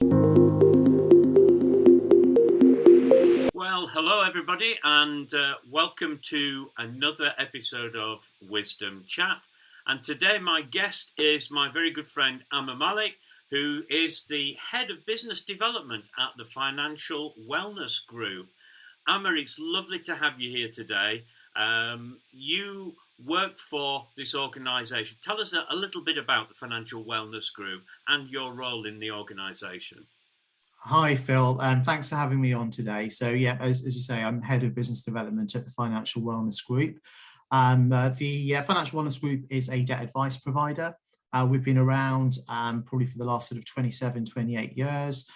Well, hello everybody, and welcome to another episode of Wisdom Chat. And today my guest is my very good friend Amma Malik, who is the head of business development at the Financial Wellness Group. Amma, it's lovely to have you here today. You work for this organisation. Tell us a little bit about the Financial Wellness Group and your role in the organisation. Hi, Phil, and thanks for having me on today. So, yeah, as you say, I'm head of business development at the Financial Wellness Group. The Financial Wellness Group is a debt advice provider. We've been around probably for the last sort of 27, 28 years,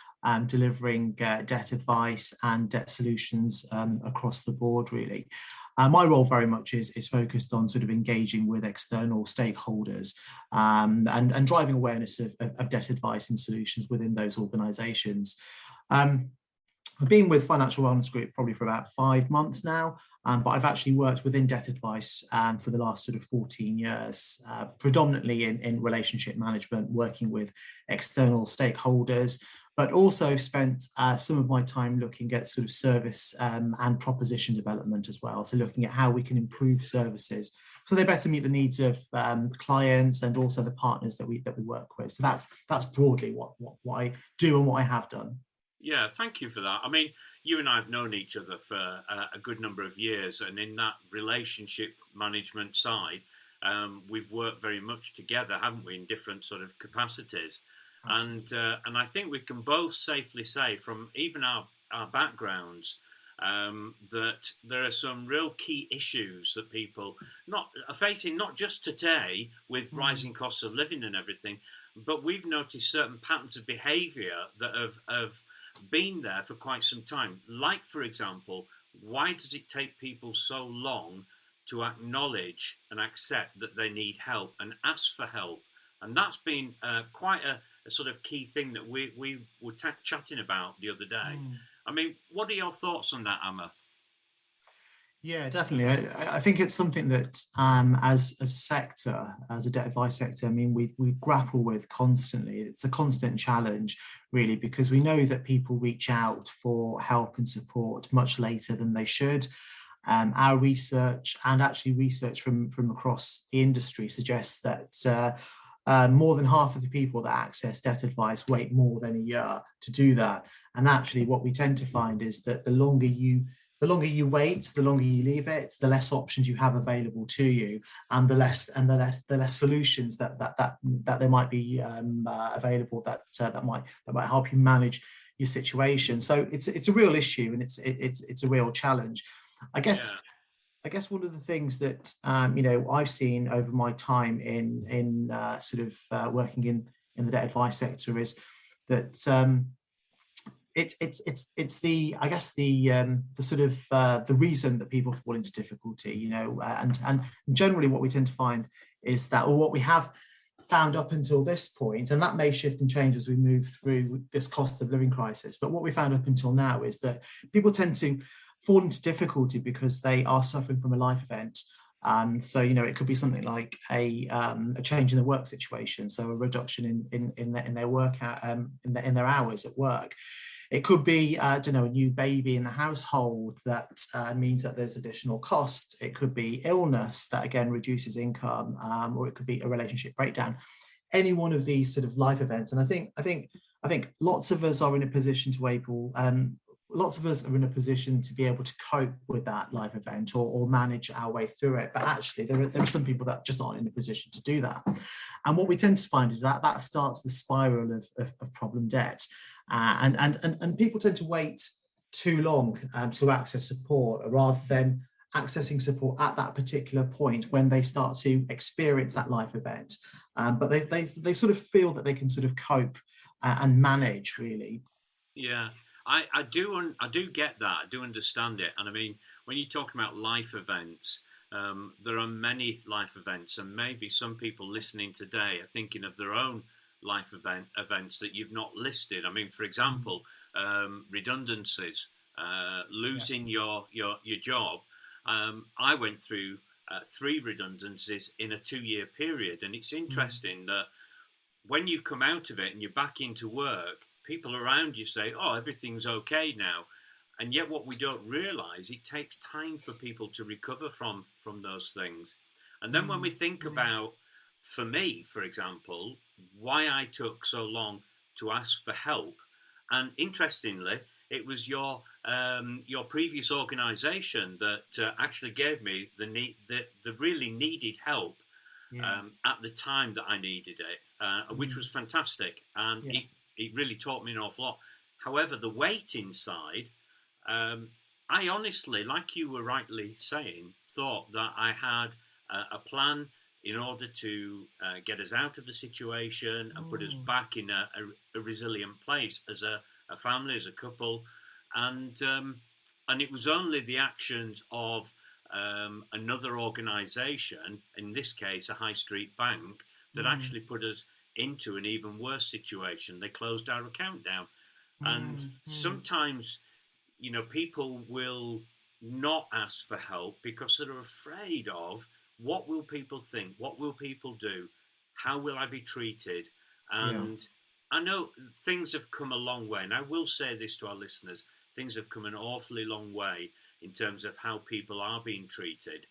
delivering debt advice and debt solutions across the board, really. My role very much is focused on sort of engaging with external stakeholders and driving awareness of debt advice and solutions within those organisations. I've been with Financial Wellness Group probably for about 5 months now, but I've actually worked within debt advice for the last sort of 14 years, predominantly in relationship management, working with external stakeholders, but also spent some of my time looking at sort of service and proposition development as well. So looking at how we can improve services so they better meet the needs of clients and also the partners that we work with. So that's broadly what I do and what I have done. Yeah, thank you for that. I mean, you and I have known each other for a good number of years, and in that relationship management side, we've worked very much together, haven't we, in different sort of capacities. And I think we can both safely say, from even our backgrounds, that there are some real key issues that people are facing, not just today with rising costs of living and everything, but we've noticed certain patterns of behaviour that have been there for quite some time. Like, for example, why does it take people so long to acknowledge and accept that they need help and ask for help? And that's been quite a sort of key thing that we were chatting about the other day. I mean, what are your thoughts on that, Amma? Yeah, definitely. I think it's something that, as a sector, as a debt advice sector, I mean, we grapple with constantly. It's a constant challenge, really, because we know that people reach out for help and support much later than they should. Our research and actually research from across the industry suggests that more than half of the people that access debt advice wait more than a year to do that. And actually, what we tend to find is that the longer you wait, the longer you leave it, the less options you have available to you, and the less solutions that there might be available that might help you manage your situation. So it's a real issue, and it's a real challenge. I guess. Yeah. I guess one of the things that I've seen over my time in working in the debt advice sector is that it's the sort of the reason that people fall into difficulty, and generally what we tend to find is that, or what we have found up until this point, and that may shift and change as we move through this cost of living crisis, but what we found up until now is that people tend to fall into difficulty because they are suffering from a life event. So it could be something like a change in the work situation, so a reduction in their work in their hours at work. It could be a new baby in the household that means that there's additional cost. It could be illness that again reduces income, or it could be a relationship breakdown. Any one of these sort of life events, and I think lots of us are in a position lots of us are in a position to be able to cope with that life event or manage our way through it. But actually, there are some people that just aren't in a position to do that. And what we tend to find is that starts the spiral of problem debt. And people tend to wait too long to access support rather than accessing support at that particular point when they start to experience that life event. But they sort of feel that they can sort of cope and manage, really. Yeah. I do get that. I do understand it. And I mean, when you're talking about life events, there are many life events, and maybe some people listening today are thinking of their own life events that you've not listed. I mean, for example, redundancies, losing your job. I went through 3 redundancies in a 2-year period, and it's interesting that when you come out of it and you're back into work, people around you say, oh, everything's okay now. And yet what we don't realize, it takes time for people to recover from those things. And then when we think about, for me, for example, why I took so long to ask for help, and interestingly, it was your previous organisation that actually gave me the really needed help at the time that I needed it, which was fantastic, and it really taught me an awful lot. However, the waiting side, I honestly, like you were rightly saying, thought that I had a plan in order to get us out of the situation and put us back in a resilient place as a family, as a couple, and it was only the actions of another organisation, in this case a high street bank, that actually put us into an even worse situation. They closed our account down, and sometimes, people will not ask for help because they're afraid of what will people think, what will people do, how will I be treated. And I know things have come a long way, and I will say this to our listeners, things have come an awfully long way in terms of how people are being treated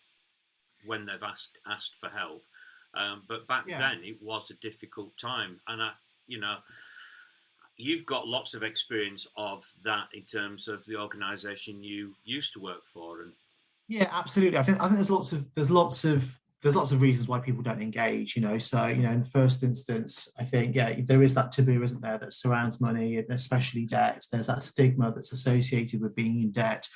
when they've asked for help. But back then it was a difficult time, and you've got lots of experience of that in terms of the organisation you used to work for. And yeah, absolutely. I think there's lots of reasons why people don't engage. So in the first instance, I think there is that taboo, isn't there, that surrounds money, and especially debt. There's that stigma that's associated with being in debt,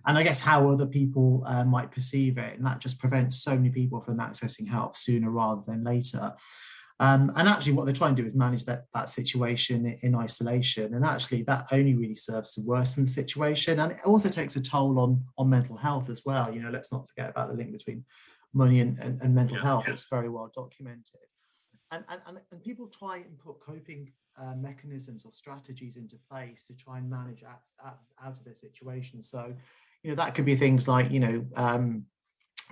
and I guess how other people might perceive it, and that just prevents so many people from accessing help sooner rather than later. And actually what they're trying to do is manage that situation in isolation, and actually that only really serves to worsen the situation, and it also takes a toll on mental health as well. Let's not forget about the link between money and mental health. It's very well documented, and people try and put coping mechanisms or strategies into place to try and manage out of their situation. So that could be things like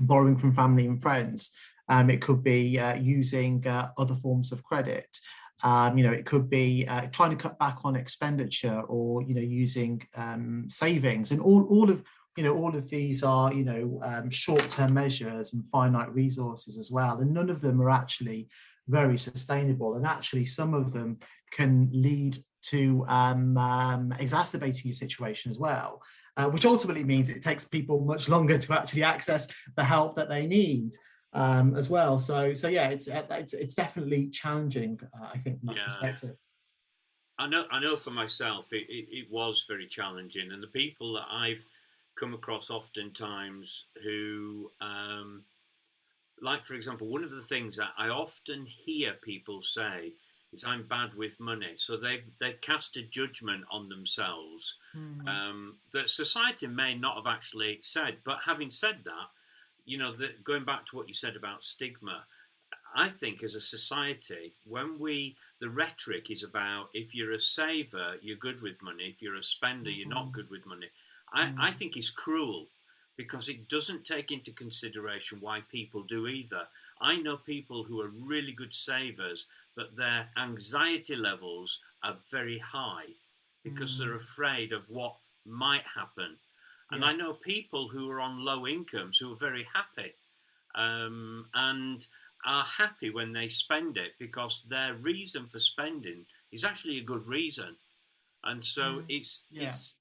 borrowing from family and friends. It could be using other forms of credit. It could be trying to cut back on expenditure, or using savings, and all of these are short-term measures and finite resources as well, and none of them are actually very sustainable, and actually some of them can lead to exacerbating your situation as well, which ultimately means it takes people much longer to actually access the help that they need. As well, so yeah, it's definitely challenging, I think, from that perspective. I know for myself, it was very challenging, and the people that I've come across oftentimes who, like for example, one of the things that I often hear people say is, "I'm bad with money," so they've cast a judgment on themselves that society may not have actually said. But having said that, going back to what you said about stigma, I think as a society, the rhetoric is about, if you're a saver, you're good with money. If you're a spender, you're not good with money. I think it's cruel, because it doesn't take into consideration why people do either. I know people who are really good savers, but their anxiety levels are very high because they're afraid of what might happen. And I know people who are on low incomes who are very happy, and are happy when they spend it, because their reason for spending is actually a good reason. And so it's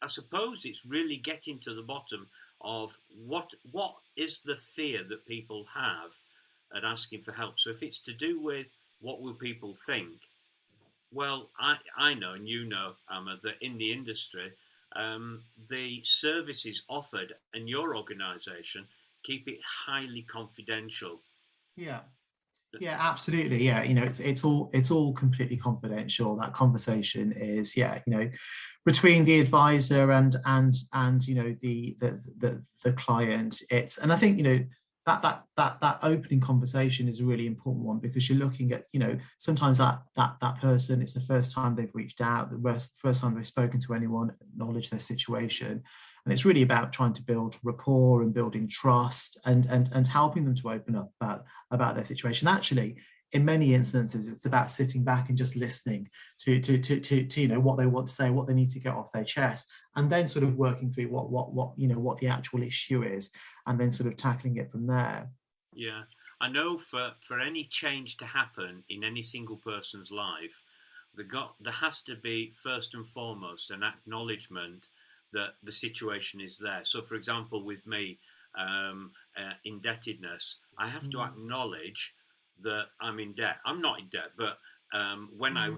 I suppose it's really getting to the bottom of what is the fear that people have at asking for help. So if it's to do with what will people think, well, I know, and Emma, that in the industry, the services offered in your organisation keep it highly confidential. Yeah, absolutely. Yeah, it's all completely confidential. That conversation is between the advisor and the client. And I think that opening conversation is a really important one, because you're looking at sometimes that person, it's the first time they've reached out, the first time they've spoken to anyone, acknowledge their situation, and it's really about trying to build rapport and building trust and helping them to open up about their situation. Actually, in many instances, it's about sitting back and just listening to what they want to say, what they need to get off their chest, and then sort of working through what the actual issue is, and then sort of tackling it from there. Yeah, I know for any change to happen in any single person's life, there has to be first and foremost an acknowledgement that the situation is there. So, for example, with me, indebtedness, I have to acknowledge that I'm in debt. I'm not in debt, but when I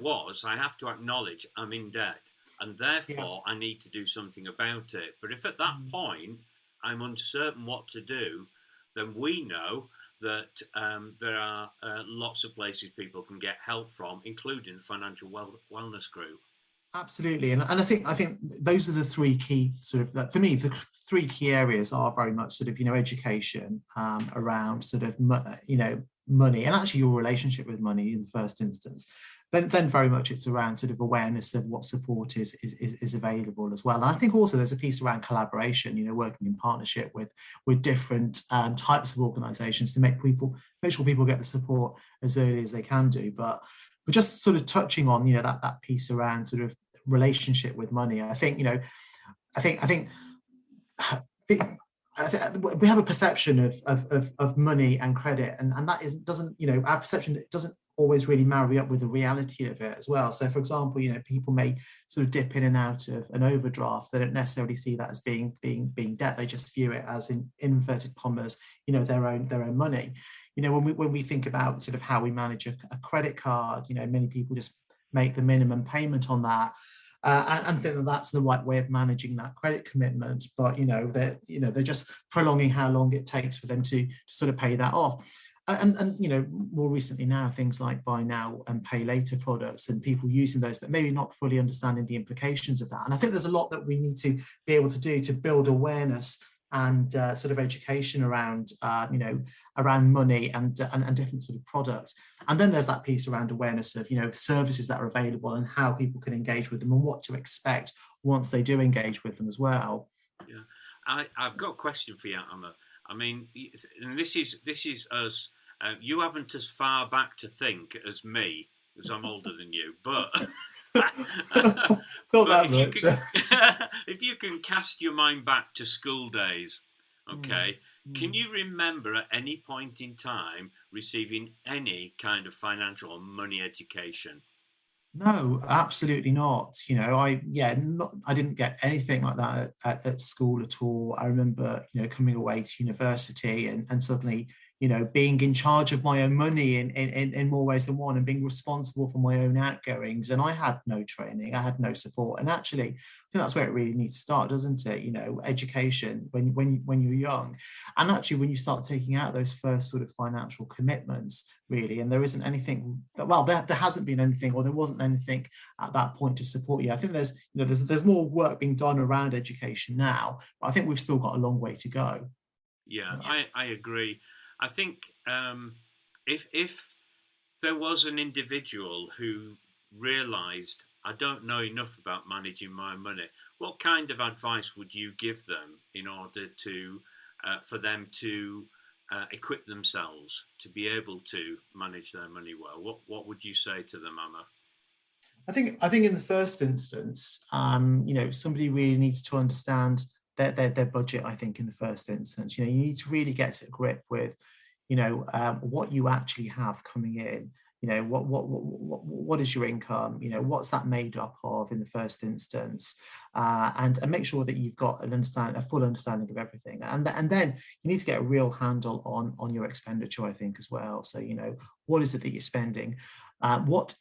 have to acknowledge I'm in debt, and therefore I need to do something about it. But if at that point I'm uncertain what to do, then we know that there are lots of places people can get help from, including the Financial Wellness Group. Absolutely, and I think those are the three key sort of, for me, the three key areas are very much sort of education around sort of money, and actually your relationship with money in the first instance. Then very much it's around sort of awareness of what support is available as well. And I think also there's a piece around collaboration, working in partnership with different types of organisations to make sure people get the support as early as they can do. But we're just sort of touching on that piece around sort of relationship with money. I think we have a perception of money and credit, and that doesn't our perception doesn't always really marry up with the reality of it as well. So, for example, people may sort of dip in and out of an overdraft. They don't necessarily see that as being debt. They just view it as, in inverted commas, their own money. When we think about sort of how we manage a credit card, many people just make the minimum payment on that. And think that that's the right way of managing that credit commitment, but they're just prolonging how long it takes for them to sort of pay that off. And more recently now, things like buy now and pay later products, and people using those, but maybe not fully understanding the implications of that. And I think there's a lot that we need to be able to do to build awareness and sort of education around around money and different sort of products. And then there's that piece around awareness of services that are available and how people can engage with them and what to expect once they do engage with them as well. Yeah, I've got a question for you, Emma. I mean, and this is us. You haven't as far back to think as me, as I'm older than you, but. But if you can cast your mind back to school days, okay, can you remember at any point in time receiving any kind of financial or money education? No, absolutely not. I didn't get anything like that at school at all. I remember, coming away to university and suddenly, being in charge of my own money in more ways than one, and being responsible for my own outgoings. And I had no training, I had no support. And actually, I think that's where it really needs to start, doesn't it? Education when you're young. And actually, when you start taking out those first sort of financial commitments, really, and there isn't anything there hasn't been anything, or there wasn't anything at that point to support you. I think there's more work being done around education now, but I think we've still got a long way to go. Yeah, I agree. I think if there was an individual who realised, I don't know enough about managing my money, what kind of advice would you give them in order to for them to equip themselves to be able to manage their money well? What would you say to them, Emma? I think in the first instance, somebody really needs to understand their budget. I think in the first instance, you need to really get to grip with, what you actually have coming in. What is your income? What's that made up of in the first instance, and make sure that you've got a full understanding of everything. And then you need to get a real handle on your expenditure, I think, as well. So what is it that you're spending? What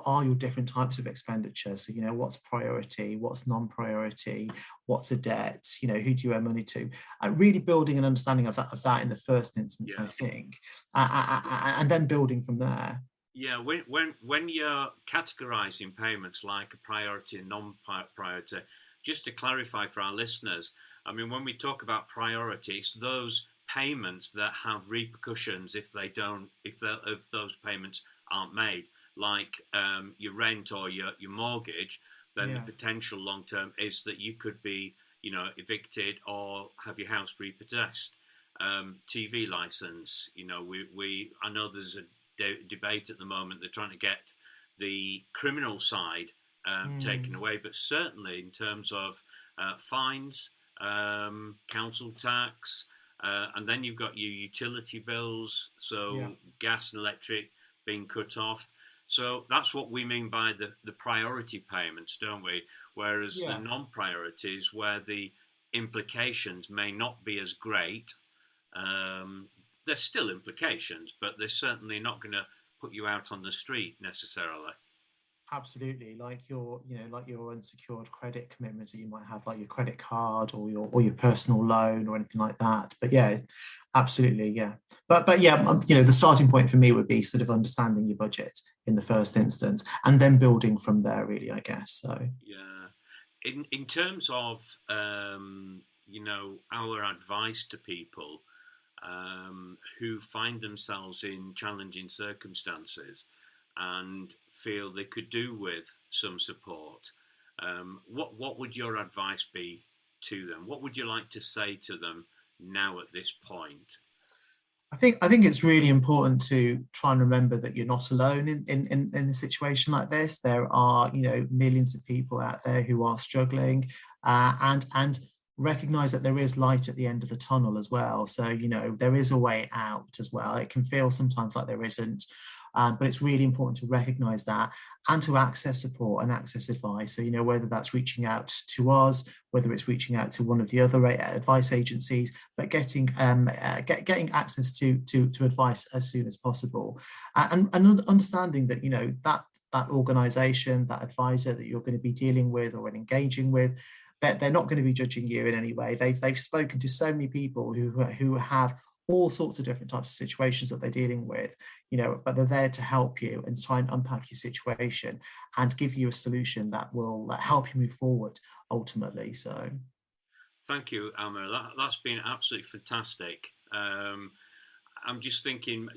are your different types of expenditure? So what's priority, what's non-priority, what's a debt, who do you owe money to? Really building an understanding of that in the first instance, I think, and then building from there. Yeah, when you're categorizing payments like a priority and non-priority, just to clarify for our listeners, I mean, when we talk about priority, it's those payments that have repercussions if those payments aren't made, like your rent or your mortgage. Then the potential long term is that you could be evicted or have your house repossessed. TV license. You know, I know there's a debate at the moment. They're trying to get the criminal side taken away, but certainly in terms of fines, council tax, and then you've got your utility bills, so gas and electric being cut off. So that's what we mean by the priority payments, don't we? Whereas the non-priorities, where the implications may not be as great, there's still implications, but they're certainly not going to put you out on the street necessarily. Absolutely, like your unsecured credit commitments that you might have, like your credit card or your personal loan or anything like that. But yeah, absolutely, yeah. But yeah, the starting point for me would be sort of understanding your budget in the first instance, and then building from there, really, I guess. So yeah, in terms of our advice to people who find themselves in challenging circumstances and feel they could do with some support, what would your advice be to them? What would you like to say to them now at this point? I think it's really important to try and remember that you're not alone in a situation like this. There are millions of people out there who are struggling, and recognize that there is light at the end of the tunnel as well. So there is a way out as well. It can feel sometimes like there isn't. But it's really important to recognize that and to access support and access advice. So, whether that's reaching out to us, whether it's reaching out to one of the other advice agencies, but getting access to advice as soon as possible, and understanding that, that organization, that advisor that you're going to be dealing with or engaging with, they're not going to be judging you in any way. They've spoken to so many people who have all sorts of different types of situations that they're dealing with, but they're there to help you and try and unpack your situation and give you a solution that will help you move forward ultimately. So thank you, Alma. That's been absolutely fantastic. I'm just thinking,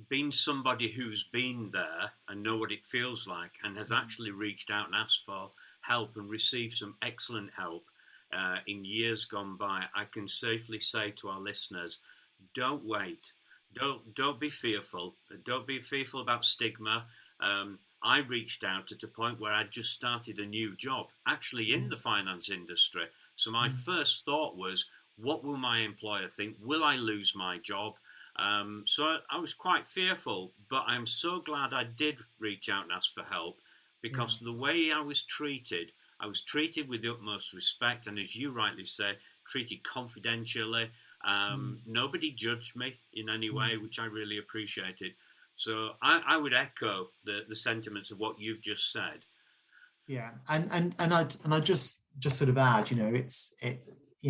being somebody who's been there and know what it feels like and has actually reached out and asked for help and received some excellent help in years gone by, I can safely say to our listeners, don't wait. Don't be fearful. Don't be fearful about stigma. I reached out at a point where I'd just started a new job, actually in the finance industry. So my first thought was, what will my employer think? Will I lose my job? So I was quite fearful, but I'm so glad I did reach out and ask for help, because the way I was treated with the utmost respect, and as you rightly say, treated confidentially. Nobody judged me in any way, which I really appreciated. So I would echo the sentiments of what you've just said. Yeah, and I just sort of add, it's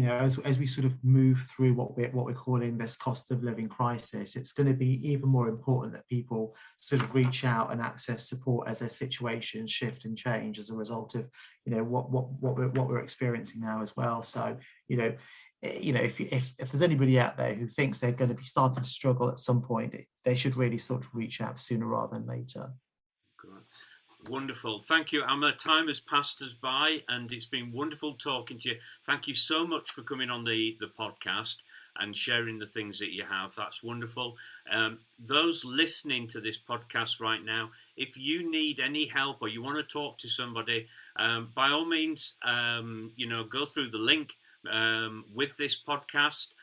as we sort of move through what we're calling this cost of living crisis, it's going to be even more important that people sort of reach out and access support as their situations shift and change as a result of what we're experiencing now as well. So if there's anybody out there who thinks they're going to be starting to struggle at some point, they should really sort of reach out sooner rather than later. Good. Wonderful. Thank you, Emma. Time has passed us by and it's been wonderful talking to you. Thank you so much for coming on the podcast and sharing the things that you have. That's wonderful. Those listening to this podcast right now, if you need any help or you want to talk to somebody, by all means, go through the link with this podcast,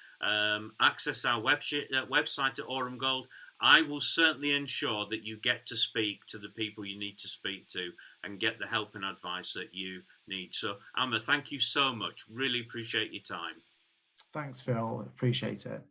access our website at Aurum Gold. I will certainly ensure that you get to speak to the people you need to speak to and get the help and advice that you need. So, Amma, thank you so much. Really appreciate your time. Thanks, Phil. Appreciate it.